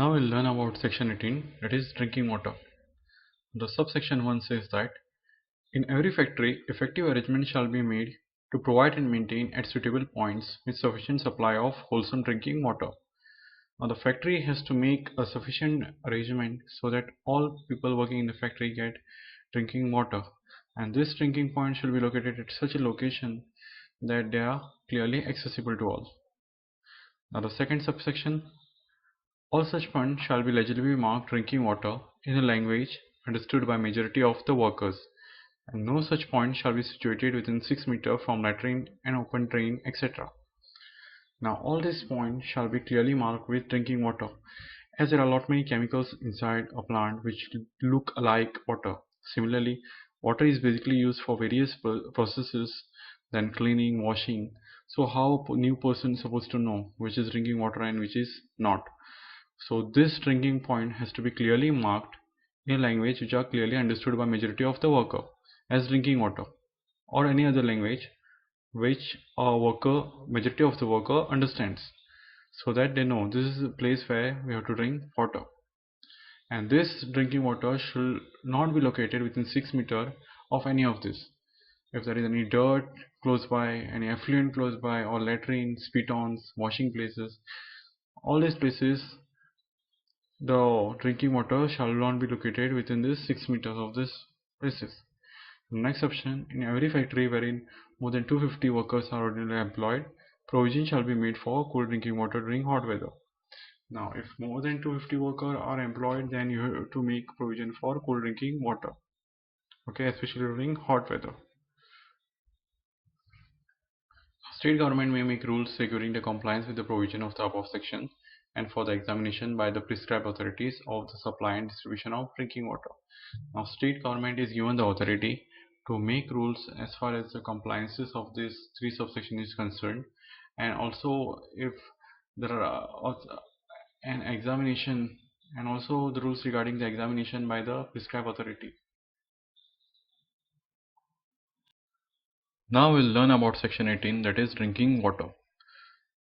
Now we'll learn about section 18, that is drinking water. The subsection 1 says that in every factory, effective arrangement shall be made to provide and maintain at suitable points with sufficient supply of wholesome drinking water. Now the factory has to make a sufficient arrangement so that all people working in the factory get drinking water, and this drinking point should be located at such a location that they are clearly accessible to all. Now the second subsection, all such points shall be legibly marked drinking water in a language understood by majority of the workers, and no such point shall be situated within 6 meters from latrine and open drain, etc. Now all these points shall be clearly marked with drinking water, as there are a lot many chemicals inside a plant which look like water. Similarly, water is basically used for various processes, then cleaning, washing. So how a new person is supposed to know which is drinking water and which is not? So this drinking point has to be clearly marked in a language which are clearly understood by majority of the worker as drinking water, or any other language which majority of the worker understands, so that they know this is a place where we have to drink water. And this drinking water should not be located within 6 meters of any of this. If there is any dirt close by, any effluent close by, or latrine, spittoons, washing places, all these places, the drinking water shall not be located within this 6 meters of this places. Next option, in every factory wherein more than 250 workers are ordinarily employed, provision shall be made for cool drinking water during hot weather. Now if more than 250 workers are employed, then you have to make provision for cool drinking water, okay, especially during hot weather. State government may make rules securing the compliance with the provision of the above section and for the examination by the prescribed authorities of the supply and distribution of drinking water. Now state government is given the authority to make rules as far as the compliances of this 3 subsection is concerned, and also if there are an examination, and also the rules regarding the examination by the prescribed authority. Now we'll learn about section 18, that is drinking water.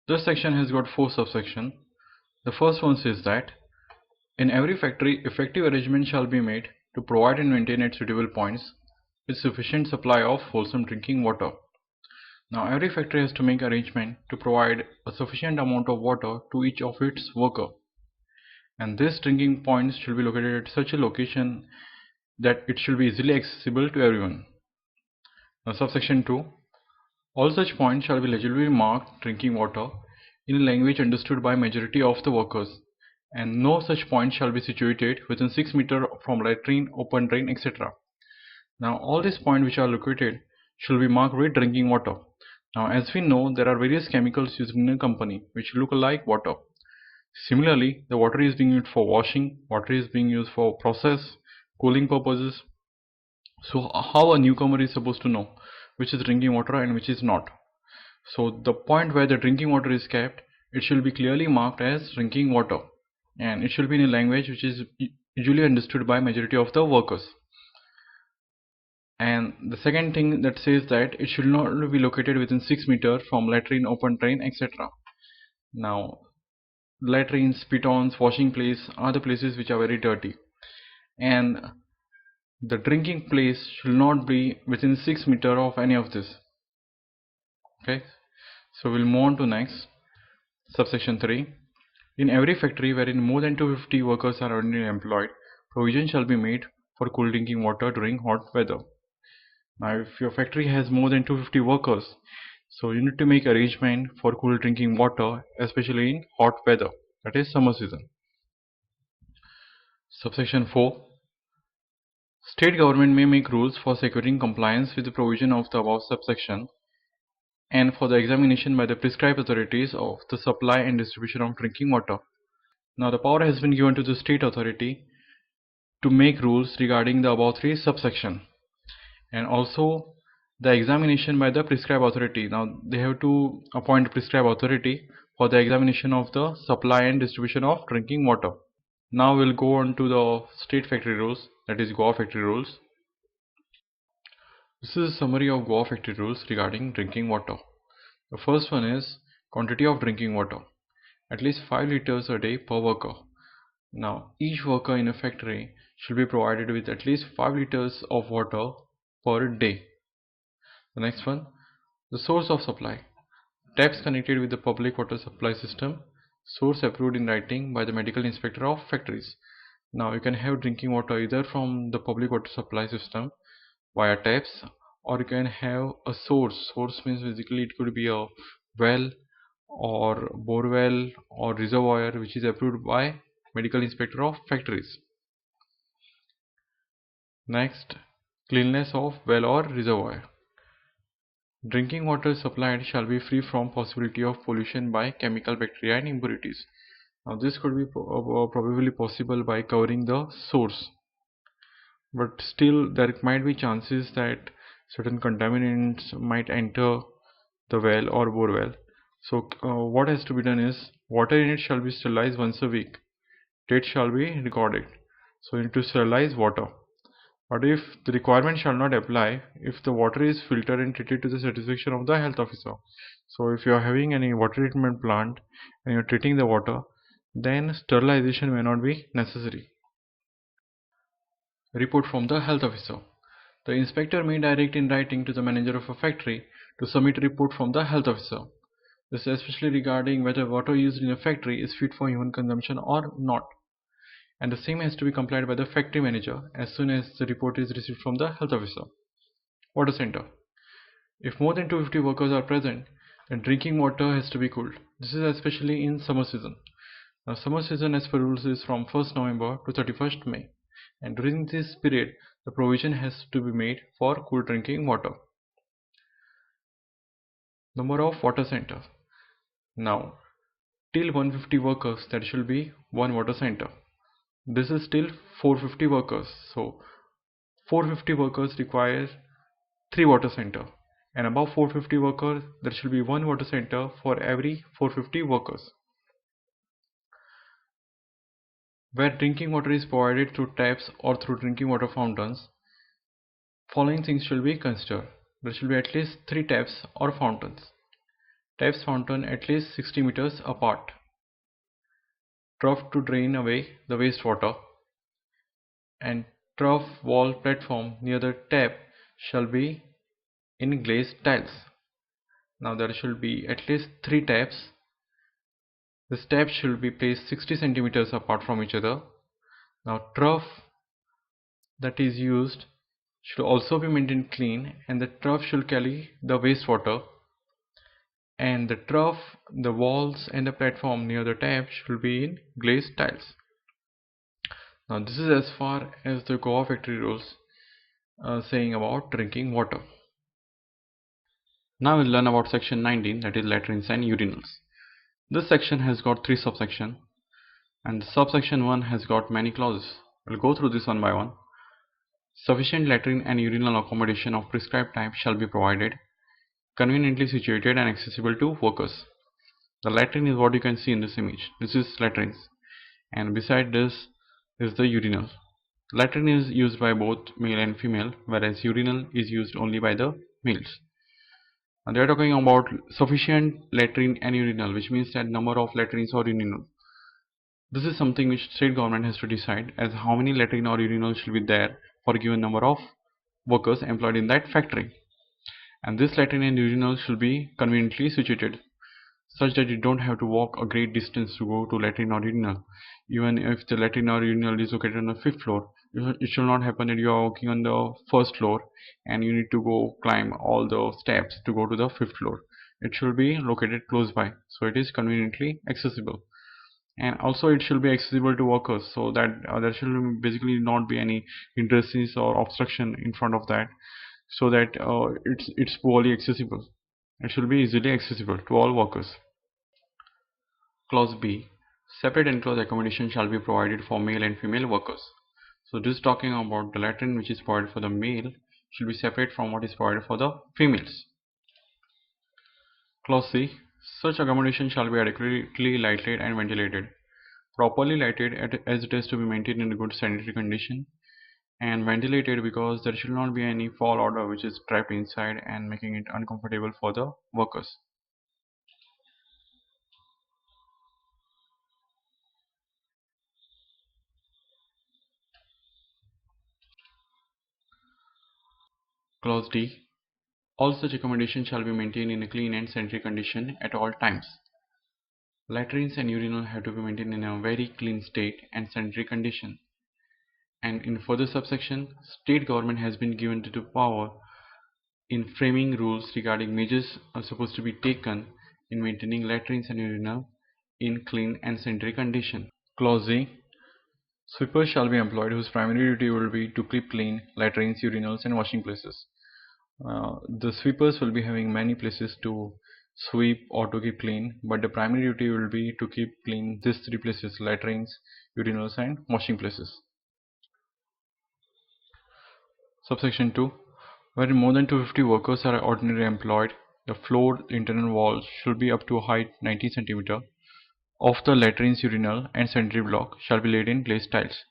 This section has got 4 subsections. The first one says that in every factory, effective arrangement shall be made to provide and maintain at suitable points with sufficient supply of wholesome drinking water. Now every factory has to make arrangement to provide a sufficient amount of water to each of its worker, and this drinking points should be located at such a location that it should be easily accessible to everyone. Now subsection 2, all such points shall be legibly marked drinking water in a language understood by majority of the workers, and no such point shall be situated within 6 meters from latrine, open drain, etc. Now all these points which are located should be marked with drinking water. Now as we know, there are various chemicals used in a company which look like water. Similarly, the water is being used for washing, water is being used for process, cooling purposes. So how a newcomer is supposed to know which is drinking water and which is not? So the point where the drinking water is kept, it should be clearly marked as drinking water, and it should be in a language which is usually understood by majority of the workers. And the second thing that says that it should not be located within 6 meters from latrine, open drain, etc. Now latrines, spittoons, washing place are the places which are very dirty, and the drinking place should not be within 6 meters of any of this. Okay, so we'll move on to next subsection 3. In every factory wherein more than 250 workers are ordinarily employed, provision shall be made for cool drinking water during hot weather. Now if your factory has more than 250 workers, so you need to make arrangement for cool drinking water, especially in hot weather, that is summer season. Subsection 4, state government may make rules for securing compliance with the provision of the above subsection and for the examination by the prescribed authorities of the supply and distribution of drinking water. Now the power has been given to the state authority to make rules regarding the above 3 subsection, and also the examination by the prescribed authority. Now they have to appoint a prescribed authority for the examination of the supply and distribution of drinking water. Now we'll go on to the state factory rules, that is Goa factory rules. This is a summary of Goa factory rules regarding drinking water. The first one is quantity of drinking water, at least 5 liters a day per worker. Now, each worker in a factory should be provided with at least 5 liters of water per day. The next one, the source of supply. Taps connected with the public water supply system, source approved in writing by the medical inspector of factories. Now you can have drinking water either from the public water supply system via taps, or you can have a source. Source means basically it could be a well or borewell or reservoir which is approved by medical inspector of factories. Next, cleanliness of well or reservoir. Drinking water supplied shall be free from possibility of pollution by chemical, bacteria and impurities. Now this could be probably possible by covering the source, but still there might be chances that certain contaminants might enter the well or bore well. So what has to be done is water in it shall be sterilized once a week. Date shall be recorded. So you need to sterilize water. But if the requirement shall not apply if the water is filtered and treated to the satisfaction of the health officer. So if you are having any water treatment plant and you are treating the water, then sterilization may not be necessary. Report from the health officer. The inspector may direct in writing to the manager of a factory to submit a report from the health officer. This is especially regarding whether water used in a factory is fit for human consumption or not. And the same has to be complied by the factory manager as soon as the report is received from the health officer. Water center. If more than 250 workers are present, then drinking water has to be cooled. This is especially in summer season. Now summer season as per rules is from 1st November to 31st May, and during this period the provision has to be made for cool drinking water. Number of water centers. Now till 150 workers there should be one water center. This is till 450 workers, so 450 workers require 3 water center, and above 450 workers there should be one water center for every 450 workers. Where drinking water is provided through taps or through drinking water fountains, following things should be considered. There should be at least 3 taps or fountains. Taps fountain at least 60 meters apart. Trough to drain away the wastewater, and trough wall platform near the tap shall be in glazed tiles. Now there should be at least 3 taps. The taps should be placed 60 centimeters apart from each other. Now trough that is used should also be maintained clean, and the trough should carry the wastewater, and the trough, the walls and the platform near the tap should be in glazed tiles. Now this is as far as the Goa factory rules saying about drinking water. Now we'll learn about section 19, that is latrines and urinals. This section has got 3 subsections, and the subsection 1 has got many clauses. We'll go through this one by one. Sufficient latrine and urinal accommodation of prescribed type shall be provided, conveniently situated and accessible to workers. The latrine is what you can see in this image. This is latrines, and beside this is the urinal. Latrine is used by both male and female, whereas urinal is used only by the males. And they are talking about sufficient latrine and urinal, which means that number of latrines or urinal. This is something which state government has to decide as how many latrine or urinal should be there for a given number of workers employed in that factory. And this latrine and urinal should be conveniently situated, such that you don't have to walk a great distance to go to latrine or urinal. Even if the latrine or urinal is located on the 5th floor, it should not happen that you are walking on the 1st floor and you need to go climb all the steps to go to the 5th floor. It should be located close by, so it is conveniently accessible. And also it should be accessible to workers, so that there should basically not be any hindrances or obstruction in front of that, so that it's poorly accessible. It should be easily accessible to all workers. Clause B. Separate enclosed accommodation shall be provided for male and female workers. So this is talking about the latrine which is provided for the male should be separate from what is provided for the females. Clause C. Such accommodation shall be adequately lighted and ventilated. Properly lighted as it is to be maintained in a good sanitary condition, and ventilated because there should not be any foul odor which is trapped inside and making it uncomfortable for the workers. Clause D. All such accommodation shall be maintained in a clean and sanitary condition at all times. Latrines and urinal have to be maintained in a very clean state and sanitary condition. And in further subsection, state government has been given the power in framing rules regarding measures are supposed to be taken in maintaining latrines and urinal in clean and sanitary condition. Clause Z. Sweepers shall be employed whose primary duty will be to keep clean latrines, urinals and washing places. The sweepers will be having many places to sweep or to keep clean, but the primary duty will be to keep clean these three places: latrines, urinals and washing places. Subsection 2. Wherein more than 250 workers are ordinarily employed, the floor internal walls should be up to a height 90 cm of the latrines, urinal and sanitary block shall be laid in glazed tiles.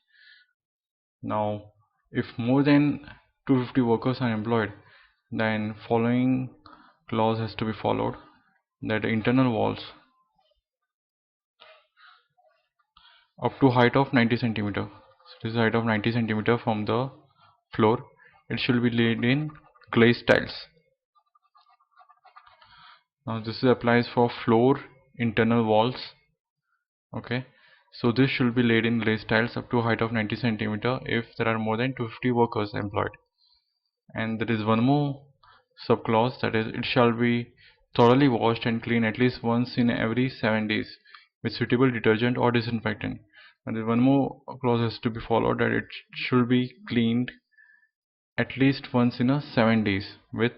Now, if more than 250 workers are employed, then following clause has to be followed, that the internal walls up to height of 90 cm. So this is height of 90 cm from the floor. It should be laid in glazed tiles. Now this applies for floor internal walls. Okay, so this should be laid in glazed tiles up to a height of 90 cm if there are more than 250 workers employed. And there is one more subclause, that is, it shall be thoroughly washed and cleaned at least once in every 7 days with suitable detergent or disinfectant. And there one more clause has to be followed, that it should be cleaned at least once in a 7 days with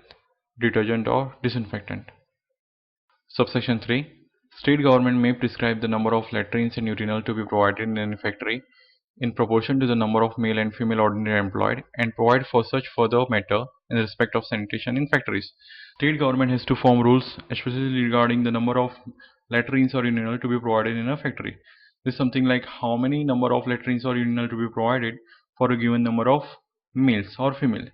detergent or disinfectant. Subsection 3. State government may prescribe the number of latrines and urinal to be provided in any factory in proportion to the number of male and female ordinary employed, and provide for such further matter in respect of sanitation in factories. State government has to form rules especially regarding the number of latrines or urinal to be provided in a factory. This is something like how many number of latrines or urinal to be provided for a given number of males or female.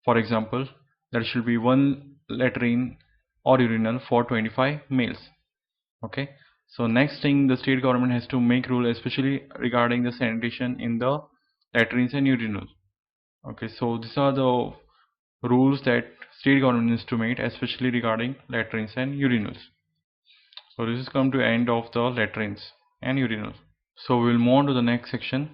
For example, there should be one latrine or urinal for 25 males. Okay, so next thing, the state government has to make rule especially regarding the sanitation in the latrines and urinals. Okay, so these are the rules that state government needs to make especially regarding latrines and urinals. So this is come to end of the latrines and urinals. So we will move on to the next section,